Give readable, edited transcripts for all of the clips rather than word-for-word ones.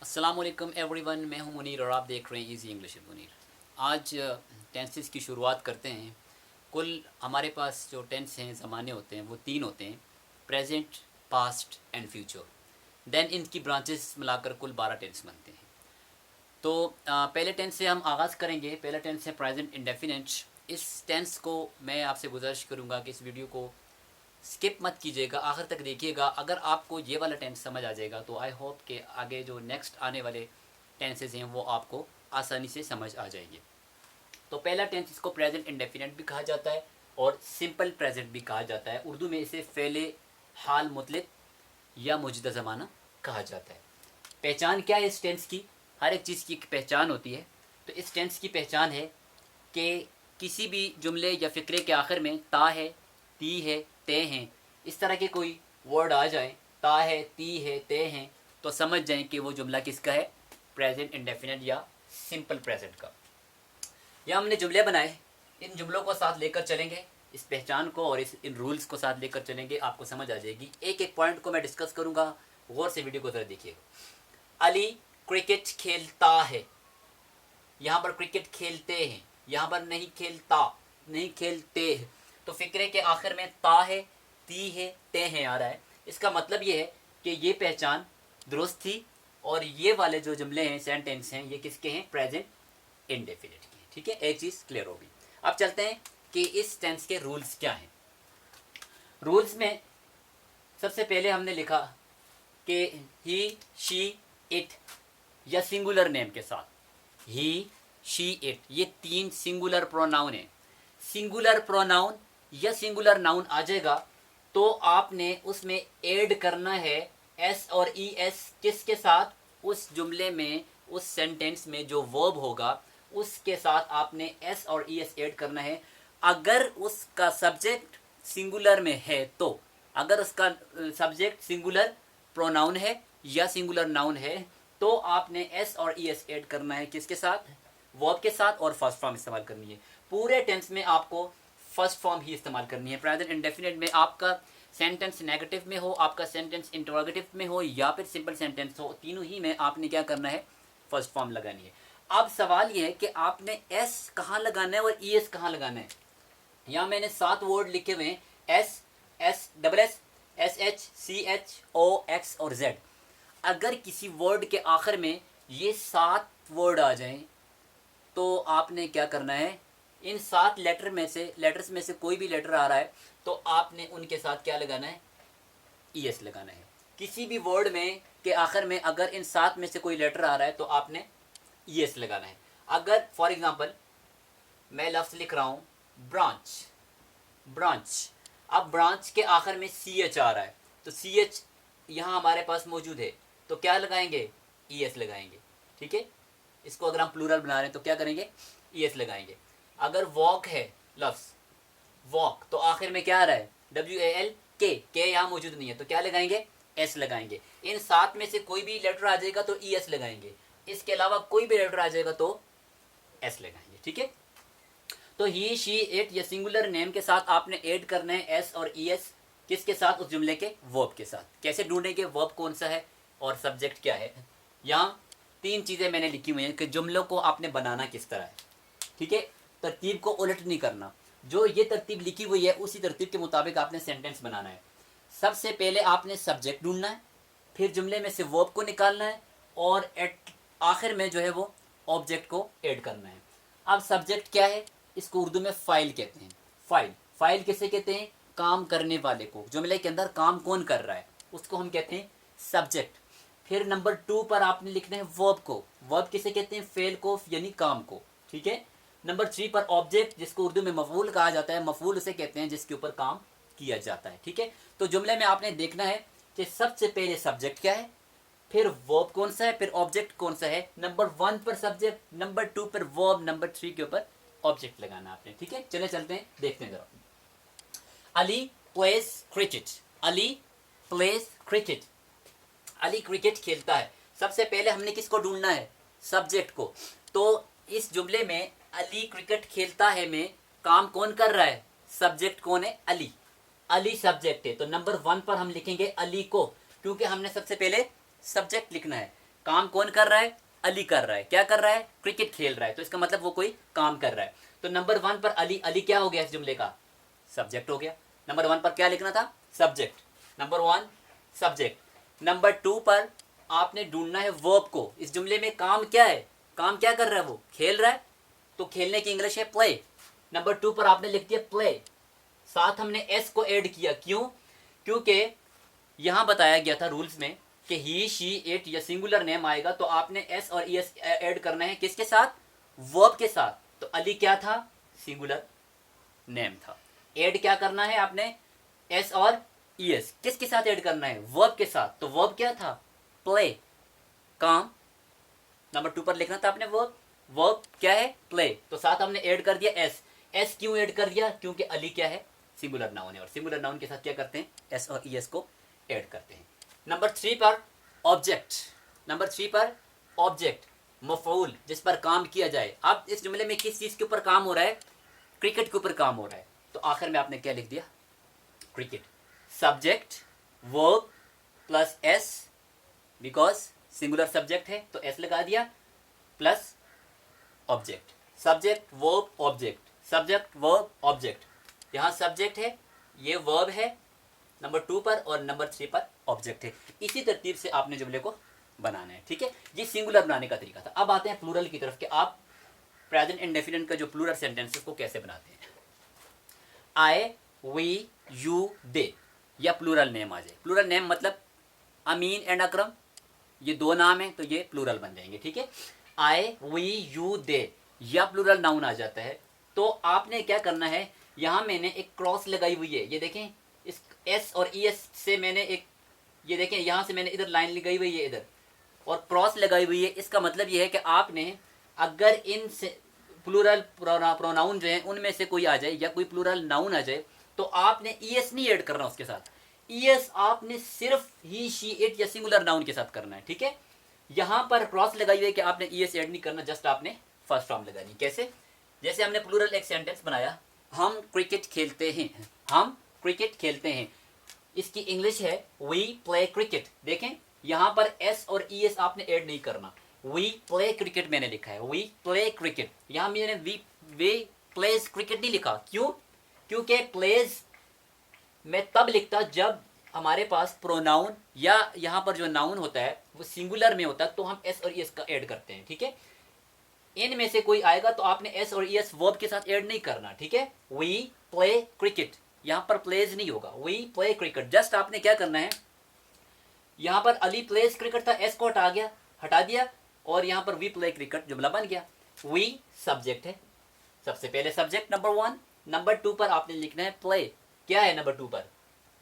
अस्सलाम वालेकुम एवरीवन, मैं हूं मुनीर और आप देख रहे हैं इजी इंग्लिश विद मुनीर। आज टेंसेस की शुरुआत करते हैं। कुल हमारे पास जो टेंस हैं, ज़माने होते हैं, वो तीन होते हैं: present, past and future. Then इनकी ब्रांचेस मिलाकर कुल 12 टेंस बनते हैं। तो पहले टेंस से हम आगाज़ करेंगे। पहला टेंस है प्रेजेंट इंडेफिनिट। इस टेंस को मैं आपसे गुजारिश करूँगा कि इस वीडियो को स्किप मत कीजिएगा, आखिर तक देखिएगा। अगर आपको ये वाला टेंस समझ आ जाएगा तो आई होप कि आगे जो नेक्स्ट आने वाले टेंसेज हैं वो आपको आसानी से समझ आ जाएंगे। तो पहला टेंस, इसको प्रेजेंट इंडेफिनिट भी कहा जाता है और सिंपल प्रेजेंट भी कहा जाता है। उर्दू में इसे फ़ेले हाल मुतलक या मौजूदा ज़माना कहा जाता है। पहचान क्या है इस टेंस की? हर एक चीज़ की एक पहचान होती है। तो इस टेंस की पहचान है कि किसी भी जुमले या फ़िक्रे के आखिर में ता है, ती है, ते हैं, इस तरह के कोई वर्ड आ जाए, ता है, ती है, ते हैं, तो समझ जाएं कि वो जुमला किसका है, प्रेजेंट इंडेफिनिट या सिंपल प्रेजेंट का। या हमने जुमले बनाए, इन जुमलों को साथ लेकर चलेंगे, इस पहचान को और इन रूल्स को साथ लेकर चलेंगे, आपको समझ आ जाएगी। एक एक पॉइंट को मैं डिस्कस करूंगा, गौर से वीडियो को ज़रा देखिएगा। अली क्रिकेट खेलता है, यहाँ पर क्रिकेट खेलते हैं, यहाँ पर नहीं खेलता, नहीं खेलते हैं। तो फिक्रे के आखिर में ता है, ती है, ते हैं आ रहा है। इसका मतलब ये है कि ये पहचान दुरुस्त थी और ये वाले जो जुमले हैं, सेंटेंस हैं, ये किसके हैं, प्रेजेंट इंडेफिनिट के। ठीक है, एक चीज़ क्लियर होगी। अब चलते हैं कि इस टेंस के रूल्स क्या हैं। रूल्स में सबसे पहले हमने लिखा कि ही, शी, इट या सिंगुलर नेम के साथ, ही, शी, इट, ये तीन सिंगुलर प्रोनाउन है। सिंगुलर प्रोनाउन या सिंगुलर नाउन आ जाएगा तो आपने उसमें ऐड करना है एस और ई एस। किसके साथ? उस जुमले में, उस सेंटेंस में जो वर्ब होगा उसके साथ आपने एस और ई एस ऐड करना है। अगर उसका सब्जेक्ट सिंगुलर में है तो, अगर उसका सब्जेक्ट सिंगुलर प्रोनाउन है या सिंगुलर नाउन है तो आपने एस और ई एस ऐड करना है। किसके साथ? वर्ब के साथ, और फर्स्ट फॉर्म इस्तेमाल करनी है। पूरे टेंस में आपको फर्स्ट फॉर्म ही इस्तेमाल करनी है। प्रेजेंट इंडेफिनिट में आपका सेंटेंस नेगेटिव में हो, आपका सेंटेंस इंटरोगेटिव में हो या फिर सिंपल सेंटेंस हो, तीनों ही में आपने क्या करना है, फर्स्ट फॉर्म लगानी है। अब सवाल ये है कि आपने एस कहाँ लगाना है और ई एस कहाँ लगाना है। यहाँ मैंने 7 वर्ड लिखे हुए हैं, S, S double S, S H, C H, O, X और जेड। अगर किसी वर्ड के आखिर में ये 7 वर्ड आ जाएं तो आपने क्या करना है, इन 7 लेटर्स में से कोई भी लेटर आ रहा है तो आपने उनके साथ क्या लगाना है, ई एस लगाना है। किसी भी वर्ड में के आखिर में अगर इन 7 में से कोई लेटर आ रहा है तो आपने ई एस लगाना है। अगर फॉर एग्जांपल मैं लफ्ज़ लिख रहा हूँ ब्रांच, ब्रांच, अब ब्रांच के आखिर में सी एच आ रहा है तो सी एच यहाँ हमारे पास मौजूद है तो क्या लगाएंगे, ई एस लगाएंगे। ठीक है, इसको अगर हम प्लूरल बना रहे हैं तो क्या करेंगे, ई एस लगाएंगे। अगर वॉक है लफ्ज़, वॉक, तो आखिर में क्या आ रहा है, डब्ल्यू ए एल के यहाँ मौजूद नहीं है तो क्या लगाएंगे, एस लगाएंगे। इन 7 में से कोई भी लेटर आ जाएगा तो ई एस लगाएंगे, इसके अलावा कोई भी लेटर आ जाएगा तो एस लगाएंगे। ठीक है, तो ही, शी, इट या सिंगुलर नेम के साथ आपने ऐड करना है एस और ई एस। किसके साथ? उस जुमले के वर्ब के साथ। कैसे ढूंढेंगे वर्ब कौन सा है और सब्जेक्ट क्या है। यहाँ 3 चीज़ें मैंने लिखी हुई हैं कि जुमलों को आपने बनाना किस तरह है। ठीक है, तरतीब को उलट नहीं करना, जो ये तरतीब लिखी हुई है उसी तरतीब के मुताबिक आपने सेंटेंस बनाना है। सबसे पहले आपने सब्जेक्ट ढूंढना है, फिर जुमले में से वर्ब को निकालना है और आखिर में जो है वो ऑब्जेक्ट को ऐड करना है। अब सब्जेक्ट क्या है, इसको उर्दू में फाइल कहते हैं। फाइल, फाइल किसे कहते हैं, काम करने वाले को, जुमले के अंदर काम कौन कर रहा है उसको हम कहते हैं सब्जेक्ट। फिर नंबर 2 पर आपने लिखना है वर्ब को, वर्ब किसे कहते हैं, फेल को यानी काम को। ठीक है, नंबर 3 पर ऑब्जेक्ट, जिसको उर्दू में मफूल कहा जाता है, मफूल उसे कहते हैं जिसके ऊपर काम किया जाता है। ठीक है, तो जुमले में आपने देखना है कि सबसे पहले सब्जेक्ट क्या है, फिर वर्ब कौन सा है, फिर ऑब्जेक्ट कौन सा है। नंबर 1 पर सब्जेक्ट, नंबर 2 पर वर्ब, नंबर 3 के ऊपर ऑब्जेक्ट लगाना आपने। ठीक है, चले चलते हैं, देखते हैं जरा। Ali pledge cricket, Ali pledge cricket, Ali cricket खेलता है। सबसे पहले हमने किसको ढूंढना है, सब्जेक्ट को। तो इस जुमले में अली क्रिकेट खेलता है में काम कौन कर रहा है, सब्जेक्ट कौन है, अली, अली सब्जेक्ट है। तो नंबर 1 पर हम लिखेंगे अली को, क्योंकि हमने सबसे पहले सब्जेक्ट लिखना है। काम कौन कर रहा है? अली कर रहा है। क्या कर रहा है? क्रिकेट खेल रहा है। तो इसका मतलब वो कोई काम कर रहा है। तो नंबर 1 पर अली, अली क्या हो गया इस जुमले का? सब्जेक्ट हो गया। नंबर 1 पर क्या लिखना था? सब्जेक्ट। Number 1 subject. नंबर 2 पर आपने ढूंढना है वर्ब को। इस जुमले में काम क्या है? काम क्या कर रहा है? वो खेल रहा है, तो खेलने की इंग्लिश है प्ले। नंबर 2 पर आपने लिख दिया प्ले, साथ हमने एस को ऐड किया। क्यों? क्योंकि यहां बताया गया था रूल्स में कि ही, शी, इट या सिंगुलर नेम आएगा तो आपने एस और ई एस ऐड करना है। किसके साथ? वर्ब के साथ। तो अली क्या था? सिंगुलर नेम था। ऐड क्या करना है आपने? एस और ई एस। किसके साथ ऐड करना है? वर्ब के साथ। तो वर्ब क्या था? प्ले, काम। नंबर 2 पर लिखना था आपने वर्ब। वर्ब क्या है? प्ले। तो साथ हमने ऐड कर दिया एस। एस क्यों ऐड कर दिया? क्योंकि अली क्या है? सिंगुलर नाउन है, और सिंगुलर नाउन के साथ क्या करते हैं? एस और ई एस को ऐड करते हैं। नंबर 3 पर ऑब्जेक्ट। नंबर 3 पर ऑब्जेक्ट, मफऊल, जिस पर काम किया जाए। अब इस जुमले में किस चीज के ऊपर काम हो रहा है? क्रिकेट के ऊपर काम हो रहा है। तो आखिर में आपने क्या लिख दिया? Cricket. Subject verb plus S, because singular subject है तो एस लगा दिया, plus object. Subject verb object, subject verb object. यहाँ सब्जेक्ट है, ये वर्ब है नंबर 2 पर, और नंबर 3 पर ऑब्जेक्ट है। इसी तरतीब से आपने जुमले को बनाना है। ठीक है, ये सिंगुलर बनाने का तरीका था। अब आते हैं प्लूरल की तरफ कि आप प्रेजेंट इंडेफिनिट का जो प्लूरल सेंटेंसेस को कैसे बनाते हैं। आई, वी, यू, दे, या प्लूरल नेम आ जाए। प्लूरल नेम मतलब अमीन एंड अकरम, ये 2 नाम है तो ये प्लूरल बन जाएंगे। ठीक है, आई, वी, यू, दे, या प्लूरल नाउन आ जाता है। तो आपने क्या करना है, यहां मैंने एक क्रॉस लगाई हुई है, ये देखें, इस एस और ई एस से मैंने एक, ये देखें यहां से मैंने इधर लाइन लगाई हुई है इधर, और क्रॉस लगाई हुई है। इसका मतलब ये है कि आपने अगर इन से प्लूरल प्रोनाउन जो है उनमें से कोई आ जाए या कोई प्लूरल नाउन आ जाए तो आपने ई एस नहीं ऐड करना उसके साथ। ई एस आपने सिर्फ ही, शी, इट या सिंगुलर नाउन के साथ करना है। ठीक है, यहां पर क्रॉस लगाई हुई है कि आपने ई एस ऐड नहीं करना, जस्ट आपने फर्स्ट फॉर्म लगानी। कैसे? जैसे हमने प्लूरल एक सेंटेंस बनाया, हम क्रिकेट खेलते हैं, हम क्रिकेट खेलते हैं। इसकी इंग्लिश है वी प्ले क्रिकेट। देखें यहां पर एस और ई एस आपने ऐड नहीं करना, वी प्ले क्रिकेट मैंने लिखा है, वी प्ले क्रिकेट। यहां मैंने वी प्लेज क्रिकेट नहीं लिखा। क्यों? क्योंकि प्लेज मैं तब लिखता जब हमारे पास प्रोनाउन या यहां पर जो नाउन होता है वो सिंगुलर में होता है, तो हम एस और ई एस का ऐड करते हैं। ठीक है, इनमें से कोई आएगा तो आपने एस और ई एस वर्ब के साथ ऐड नहीं करना। ठीक है, वी प्ले क्रिकेट, यहां पर प्लेज नहीं होगा, वी प्ले क्रिकेट। जस्ट आपने क्या करना है, यहां पर अली प्लेज क्रिकेट था, एस को हटा दिया, और यहां पर वी प्ले क्रिकेट जुमला बन गया। वी सब्जेक्ट है, सबसे पहले सब्जेक्ट नंबर 1। नंबर 2 पर आपने लिखना है प्ले। क्या है नंबर 2 पर?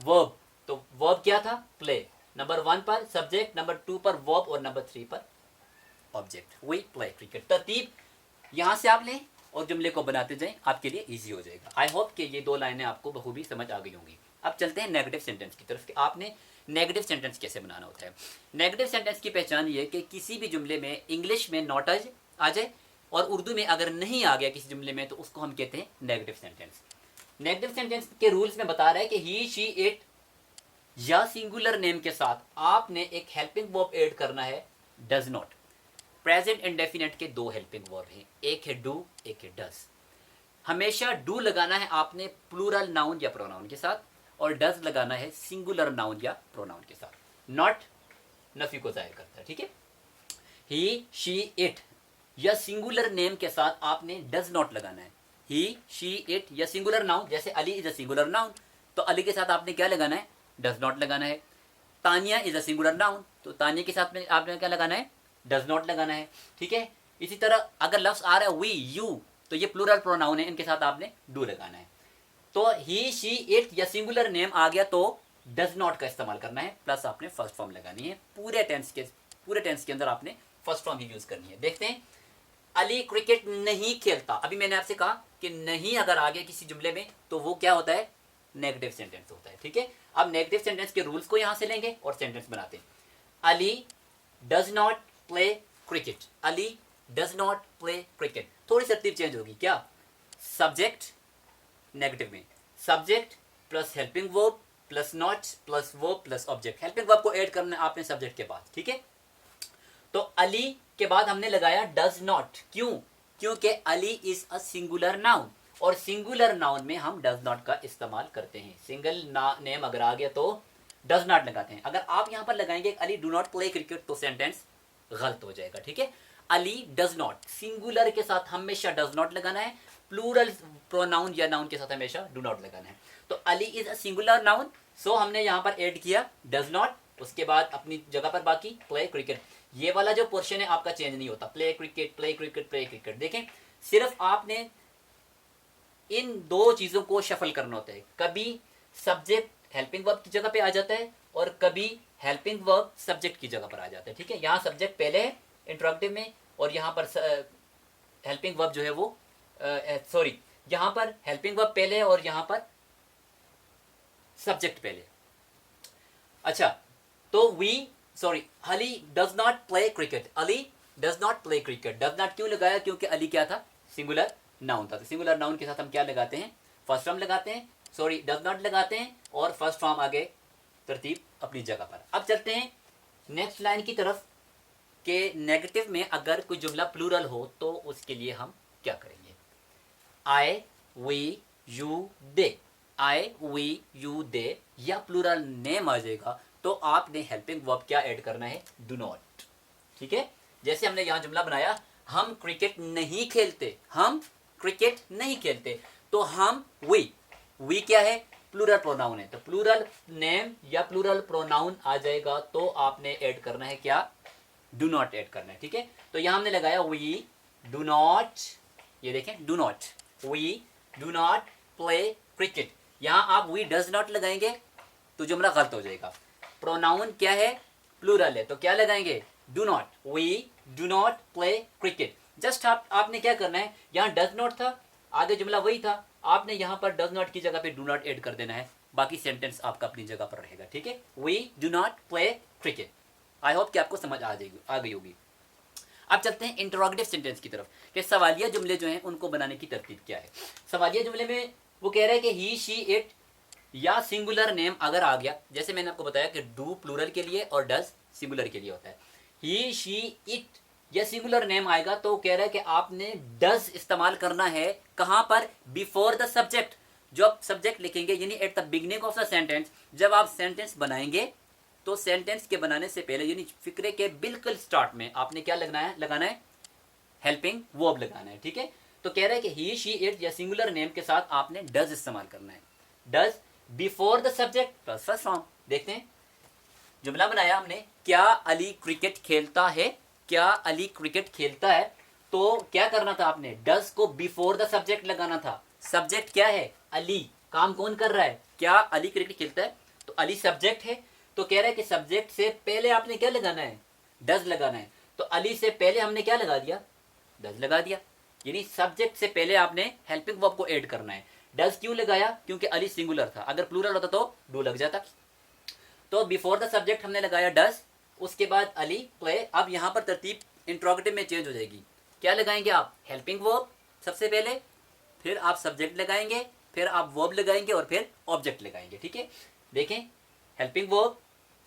वर्ब। तो वर्ब क्या था? प्ले। नंबर 1 पर सब्जेक्ट, नंबर 2 पर वर्ब, और नंबर 3 पर ऑब्जेक्ट। We play cricket. तरतीब यहां से आप लें और जुमले को बनाते जाएं, आपके लिए इजी हो जाएगा। आई होप कि ये 2 लाइनें आपको बखूबी समझ आ गई होंगी। अब चलते हैं नेगेटिव सेंटेंस की तरफ कि आपने नेगेटिव सेंटेंस कैसे बनाना होता है। नेगेटिव सेंटेंस की पहचान ये है कि किसी भी जुमले में इंग्लिश में नॉट आ जाए और उर्दू में अगर नहीं आ गया किसी जुमले में, तो उसको हम कहते हैं नेगेटिव सेंटेंस। नेगेटिव सेंटेंस के रूल्स में बता रहा है कि ही, शी, इट या सिंगुलर नेम के साथ आपने एक हेल्पिंग वर्ब ऐड करना है, डज नॉट। प्रेजेंट इंडेफिनिट के 2 हेल्पिंग वर्ब हैं, एक है डू, एक है डज। हमेशा डू लगाना है आपने प्लूरल नाउन या प्रोनाउन के साथ, और डज लगाना है सिंगुलर नाउन या प्रोनाउन के साथ। नॉट नफी को जाहिर करता है। ठीक है, ही, शी, इट या सिंगुलर नेम के साथ आपने डज नॉट लगाना है। ही, शी, इट या सिंगुलर नाउन, जैसे Ali is a singular noun, तो अली के साथ आपने क्या लगाना है? डज नॉट लगाना है। Tania is a singular noun, तो तानिया के साथ में आपने क्या लगाना है? डज नॉट लगाना है। ठीक है, इसी तरह अगर लफ्ज आ रहा है वी, यू, तो ये प्लूरल प्रोनाउन है, इनके साथ आपने डू लगाना है। तो ही, शी, इट या सिंगुलर नेम आ गया तो डज नॉट का इस्तेमाल करना है, प्लस आपने फर्स्ट फॉर्म लगानी है। पूरे टेंस के अंदर आपने फर्स्ट फॉर्म ही यूज करनी है। देखते हैं, अली क्रिकेट नहीं खेलता। अभी मैंने आपसे कहा कि नहीं अगर आ गया किसी जुमले में तो वो क्या होता है? नेगेटिव सेंटेंस होता है। ठीक है, अब नेगेटिव सेंटेंस के रूल्स को यहां से लेंगे और सेंटेंस बनाते हैं। Ali does not play cricket, Ali does not play cricket. थोड़ी तरतीब चेंज होगी। क्या? सब्जेक्ट नेगेटिव में, subject plus helping verb plus not plus verb plus object. Helping verb को ऐड करना है आपने सब्जेक्ट के बाद। ठीक है, तो अली के बाद हमने लगाया डज नॉट, क्यों? क्योंकि Ali is a singular noun, और सिंगुलर नाउन में हम डज नॉट का इस्तेमाल करते हैं। सिंगल नेम अगर आ गया तो डज नॉट लगाते हैं। अगर आप यहां पर लगाएंगे Ali do not play cricket तो सेंटेंस गलत हो जाएगा, ठीक है। अली डज नॉट, सिंगुलर के साथ हमेशा डज नॉट लगाना है, प्लूरल प्रोनाउन या नाउन के साथ हमेशा डू नॉट लगाना है। तो Ali is a singular noun, so हमने यहां पर ऐड किया डज नॉट, उसके बाद अपनी जगह पर बाकी प्ले क्रिकेट। ये वाला जो पोर्शन है आपका चेंज नहीं होता, play cricket play cricket play cricket. देखें, सिर्फ आपने इन दो चीजों को शफल करना होता है। कभी सब्जेक्ट हेल्पिंग वर्ब की जगह पे आ जाता है और कभी हेल्पिंग वर्ब सब्जेक्ट की जगह पर आ जाता है, ठीक है। यहाँ सब्जेक्ट पहले है इंट्रोगेटिव में, और यहाँ पर हेल्पिंग वर्ब जो है वो सॉरी, यहाँ पर हेल्पिंग वर्ब पहले है और यहाँ पर सब्जेक्ट पहले। अच्छा, तो sorry, Ali does not play cricket, Ali does not play cricket. Does not क्यों लगाया? क्योंकि अली क्या था? सिंगुलर नाउन था। तो सिंगुलर नाउन के साथ हम क्या लगाते हैं? फर्स्ट फॉर्म लगाते हैं, सॉरी डज नॉट लगाते हैं, और फर्स्ट फॉर्म आगे तरतीब अपनी जगह पर। अब चलते हैं नेक्स्ट लाइन की तरफ के नेगेटिव में अगर कोई जुमला प्लूरल हो तो उसके लिए हम क्या करेंगे? I we you they, I we you they या प्लूरल नेम आ जाएगा तो आपने हेल्पिंग वर्ब क्या ऐड करना है? डू नॉट, ठीक है। जैसे हमने यहां जुमला बनाया, हम क्रिकेट नहीं खेलते, हम क्रिकेट नहीं खेलते, तो हम वी क्या है? प्लूरल प्रोनाउन है, तो प्लूरल नेम या प्लूरल प्रोनाउन आ जाएगा तो आपने ऐड करना है क्या? डू नॉट ऐड करना है, ठीक है। तो यहां हमने लगाया वी डू नॉट, ये देखें do not, we do not play cricket. यहां आप वी डज नॉट लगाएंगे तो जुमला गलत हो जाएगा। प्रोनाउन क्या है? प्लूरल है, तो क्या लगाएंगे? Do not, we do not play cricket. Just आपने क्या करना है, यहाँ डज नॉट था, आगे जुमला वही था, आपने यहाँ पर डज नॉट की जगह पे डू नॉट ऐड कर देना है, बाकी सेंटेंस आपका अपनी जगह पर रहेगा, ठीक है। We do not play cricket. I hope कि आपको समझ आ गई होगी। अब चलते हैं इंटरोगेटिव सेंटेंस की तरफ कि सवालिया जुमले जो हैं उनको बनाने की तरतीब क्या है। सवालिया जुमले में वो कह रहा है कि ही शी इट या सिंगुलर नेम अगर आ गया, जैसे मैंने आपको बताया कि डू प्लूरल के लिए और डज सिंगुलर के लिए होता है। ही शी इट या सिंगुलर नेम आएगा तो कह रहा है कि आपने डज इस्तेमाल करना है, कहां पर? Before the subject. जो आप सब्जेक्ट लिखेंगे यानी at the beginning of the sentence, जब आप सेंटेंस बनाएंगे तो सेंटेंस के बनाने से पहले यानी फिक्रे के बिल्कुल स्टार्ट में आपने क्या लगाना है? हेल्पिंग वर्ब लगाना है, ठीक है। तो कह रहा है कि ही शी इट या सिंगुलर नेम के साथ आपने डज इस्तेमाल करना है, does before the subject plus first form. देखते हैं, जुमला बनाया हमने, क्या अली क्रिकेट खेलता है? क्या अली क्रिकेट खेलता है? तो क्या करना था आपने? डज को बिफोर द सब्जेक्ट लगाना था। सब्जेक्ट क्या है? अली। काम कौन कर रहा है? क्या अली क्रिकेट खेलता है, तो अली सब्जेक्ट है, तो कह रहा है कि सब्जेक्ट से पहले आपने क्या लगाना है? डज लगाना है। तो अली से पहले हमने क्या लगा दिया? डज लगा दिया, यानी सब्जेक्ट से पहले आपने हेल्पिंग वर्ब को ऐड करना है। डज क्यों लगाया? क्योंकि अली सिंगुलर था, अगर प्लूरल होता तो डू लग जाता। तो बिफोर द सब्जेक्ट हमने लगाया डज, उसके बाद अली प्ले। अब यहां पर तरतीब इंट्रोगेटिव में चेंज हो जाएगी। क्या लगाएंगे आप? हेल्पिंग वर्ब सबसे पहले, फिर आप सब्जेक्ट लगाएंगे, फिर आप वर्ब लगाएंगे और फिर ऑब्जेक्ट लगाएंगे, ठीक है। देखें, helping verb,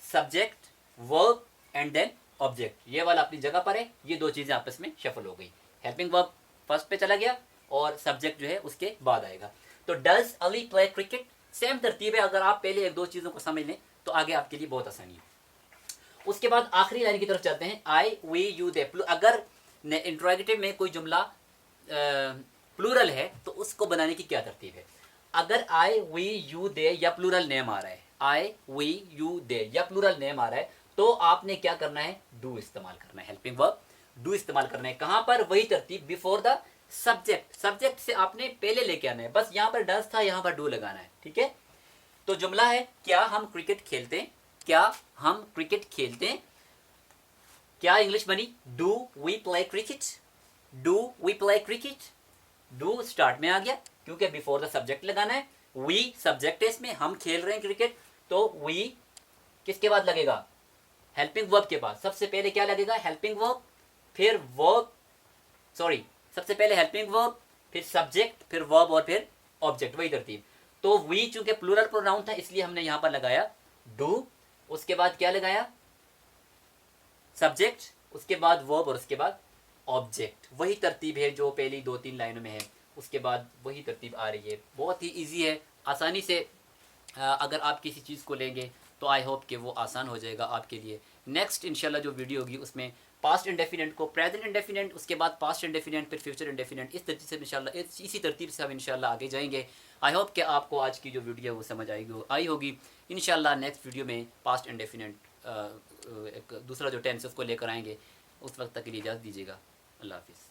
subject, verb and then object, ये वाला अपनी जगह पर है। ये दो चीजें आपस में शफल हो गई। हेल्पिंग वर्ब फर्स्ट पे चला गया और सब्जेक्ट जो है उसके बाद आएगा। तो does Ali play cricket, same तरतीब है। अगर आप पहले एक दो चीजों को समझ लें तो आगे आपके लिए बहुत आसानी है। उसके बाद आखिरी लाइन की तरफ चलते हैं, आई वी यू दे। अगर इंट्रोगेटिव में कोई जुमला प्लूरल है तो उसको बनाने की क्या तरतीब है? अगर आई वी यू दे या प्लूरल नेम आ रहा है, आई वी यू दे या प्लूरल नेम आ रहा है, तो आपने क्या करना है? डू इस्तेमाल करना है, हेल्पिंग वर्ब डू इस्तेमाल करना है। कहां पर? वही तरतीब, बिफोर द सब्जेक्ट। सब्जेक्ट से आपने पहले लेके आना है, बस यहां पर डज था, यहां पर डू लगाना है, ठीक है। तो जुमला है, क्या हम क्रिकेट खेलते हैं? क्या हम क्रिकेट खेलते हैं? क्या इंग्लिश बनी? Do we play cricket, do we play cricket. Do start में आ गया क्योंकि बिफोर द सब्जेक्ट लगाना है। वी सब्जेक्ट है इसमें, हम खेल रहे हैं क्रिकेट, तो वी किसके बाद लगेगा? हेल्पिंग वर्ब के बाद। सबसे पहले क्या लगेगा? हेल्पिंग वर्ब, फिर वर्ब, सॉरी, सबसे पहले हेल्पिंग वर्ब, फिर सब्जेक्ट, फिर वर्ब और फिर ऑब्जेक्ट, वही तरतीब। तो वी चूंकि प्लूरल प्रोनाउन था इसलिए हमने यहां पर लगाया डू, उसके बाद क्या लगाया? सब्जेक्ट, उसके बाद वर्ब और उसके बाद ऑब्जेक्ट। वही तरतीब है जो पहली 2-3 लाइनों में है, उसके बाद वही तरतीब आ रही है। बहुत ही ईजी है, आसानी से अगर आप किसी चीज़ को लेंगे तो आई होप कि वो आसान हो जाएगा आपके लिए। नेक्स्ट इंशाल्लाह जो वीडियो होगी उसमें पास्ट इंडेफिनेंट को प्रेजेंट इंडेफिनेंट, उसके बाद पास्ट इंडेफिनेंट, फिर फ्यूचर इंडेफिनेंट, इस तरतीब से इंशाल्लाह इसी तरतीब से हम इंशाल्लाह आगे जाएंगे। आई होप कि आपको आज की जो वीडियो है वो समझ आई होगी। इंशाल्लाह नेक्स्ट वीडियो में पास्ट इंडेफिनेंट एक दूसरा जो टेंस उसको लेकर आएंगे। उस वक्त तक के लिए इजाज़त दीजिएगा। अल्लाह हाफिज़।